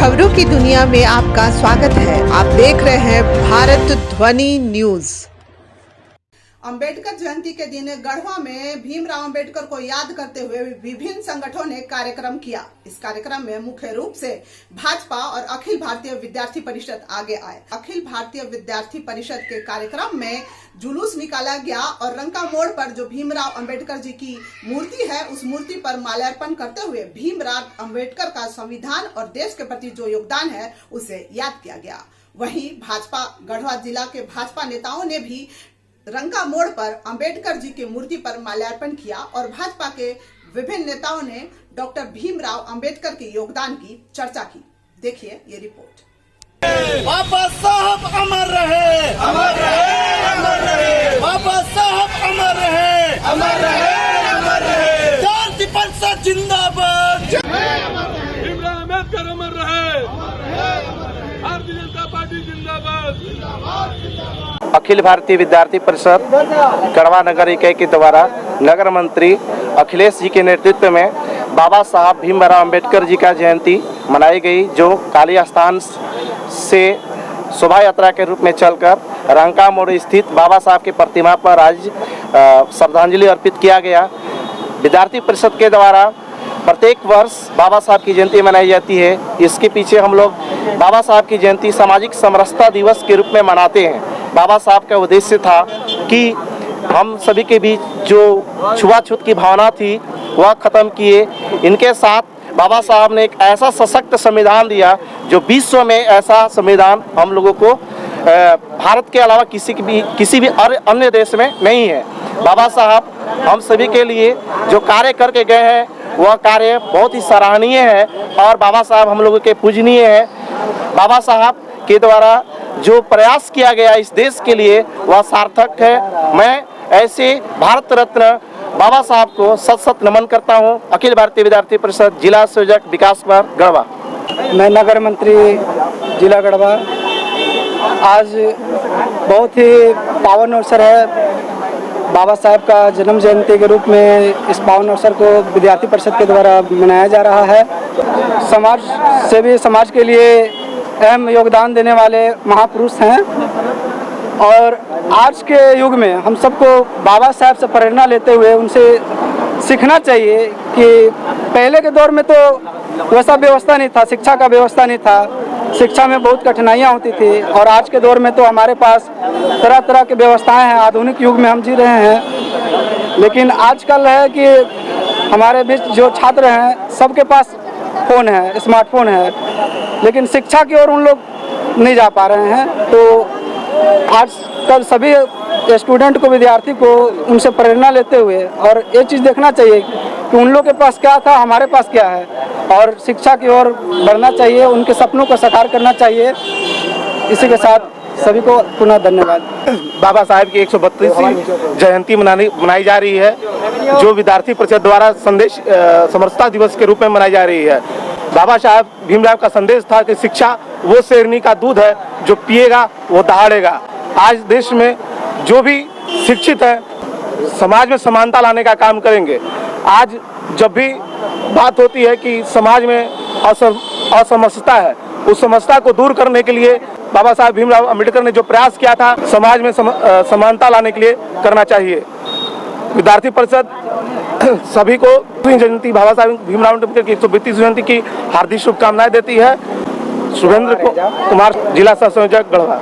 खबरों की दुनिया में आपका स्वागत है। आप देख रहे हैं भारत ध्वनि न्यूज। अंबेडकर जयंती के दिन गढ़वा में भीमराव अंबेडकर को याद करते हुए विभिन्न संगठनों ने कार्यक्रम किया। इस कार्यक्रम में मुख्य रूप से भाजपा और अखिल भारतीय विद्यार्थी परिषद आगे आए। अखिल भारतीय विद्यार्थी परिषद के कार्यक्रम में जुलूस निकाला गया और रंका मोड़ पर जो भीमराव अंबेडकर जी की मूर्ति है, उस मूर्ति पर माल्यार्पण करते हुए भीमराव अंबेडकर का संविधान और देश के प्रति जो योगदान है उसे याद किया गया। वहीं भाजपा गढ़वा जिला के भाजपा नेताओं ने भी रंका मोड़ पर अंबेडकर जी की मूर्ति पर माल्यार्पण किया और भाजपा के विभिन्न नेताओं ने डॉक्टर भीमराव अंबेडकर के योगदान की चर्चा की। देखिए ये रिपोर्ट। बाबा साहब अमर रहे, अमर रहे, अमर रहे। बाबा साहब अमर रहे, अमर रहे, अमर रहे। क्रांति परिषद जिंदाबाद। भीमराव अंबेडकर अमर रहे, भारतीय जनता पार्टी जिंदाबाद। अखिल भारतीय विद्यार्थी परिषद गढ़वा नगर इकाई के द्वारा नगर मंत्री अखिलेश जी के नेतृत्व में बाबा साहब भीमराव अंबेडकर जी का जयंती मनाई गई, जो काली स्थान से शोभा यात्रा के रूप में चलकर रंका मोड़ स्थित बाबा साहब की प्रतिमा पर आज श्रद्धांजलि अर्पित किया गया। विद्यार्थी परिषद के द्वारा प्रत्येक वर्ष बाबा साहब की जयंती मनाई जाती है। इसके पीछे हम लोग बाबा साहब की जयंती सामाजिक समरसता दिवस के रूप में मनाते हैं। बाबा साहब का उद्देश्य था कि हम सभी के बीच जो छुआछूत की भावना थी वह खत्म किए। इनके साथ बाबा साहब ने एक ऐसा सशक्त संविधान दिया जो विश्व में ऐसा संविधान हम लोगों को भारत के अलावा किसी भी अन्य देश में नहीं है। बाबा साहब हम सभी के लिए जो कार्य करके गए हैं वह कार्य बहुत ही सराहनीय है और बाबा साहब हम लोगों के पूजनीय है। बाबा साहब के द्वारा जो प्रयास किया गया इस देश के लिए वह सार्थक है। मैं ऐसे भारत रत्न बाबा साहब को सत सत नमन करता हूं। अखिल भारतीय विद्यार्थी परिषद जिला संयोजक विकास कुमार गढ़वा। मैं नगर मंत्री जिला गढ़वा। आज बहुत ही पावन अवसर है। बाबा साहब का जन्म जयंती के रूप में इस पावन अवसर को विद्यार्थी परिषद के द्वारा मनाया जा रहा है। समाज सेवी, समाज के लिए अहम योगदान देने वाले महापुरुष हैं और आज के युग में हम सबको बाबा साहब से प्रेरणा लेते हुए उनसे सीखना चाहिए कि पहले के दौर में तो वैसा व्यवस्था नहीं था, शिक्षा का व्यवस्था नहीं था, शिक्षा में बहुत कठिनाइयाँ होती थी और आज के दौर में तो हमारे पास तरह तरह की व्यवस्थाएं हैं। आधुनिक युग में हम जी रहे हैं, लेकिन आजकल है कि हमारे बीच जो छात्र हैं सबके पास फ़ोन है, स्मार्टफोन है, लेकिन शिक्षा की ओर उन लोग नहीं जा पा रहे हैं। तो आजकल सभी स्टूडेंट को, विद्यार्थी को उनसे प्रेरणा लेते हुए और ये चीज़ देखना चाहिए कि उन लोग के पास क्या था, हमारे पास क्या है, और शिक्षा की ओर बढ़ना चाहिए, उनके सपनों को साकार करना चाहिए। इसी के साथ सभी को पुनः धन्यवाद। बाबा साहब की 132वीं जयंती मनाई जा रही है, जो विद्यार्थी परिषद द्वारा संदेश समरसता दिवस के रूप में मनाई जा रही है। बाबा साहब भीमराव का संदेश था कि शिक्षा वो शेरनी का दूध है, जो पिएगा वो दहाड़ेगा। आज देश में जो भी शिक्षित है समाज में समानता लाने का काम करेंगे। आज जब भी बात होती है कि समाज में असमंजसता है, उस समस्या को दूर करने के लिए बाबा साहब भीमराव अंबेडकर ने जो प्रयास किया था समाज में समानता लाने के लिए करना चाहिए। विद्यार्थी परिषद सभी को जयंती बाबा साहब भीमराव अंबेडकर की 132वीं जयंती की हार्दिक शुभकामनाएं देती है। शुभेंद्र कुमार, जिला सह संयोजक गढ़वा।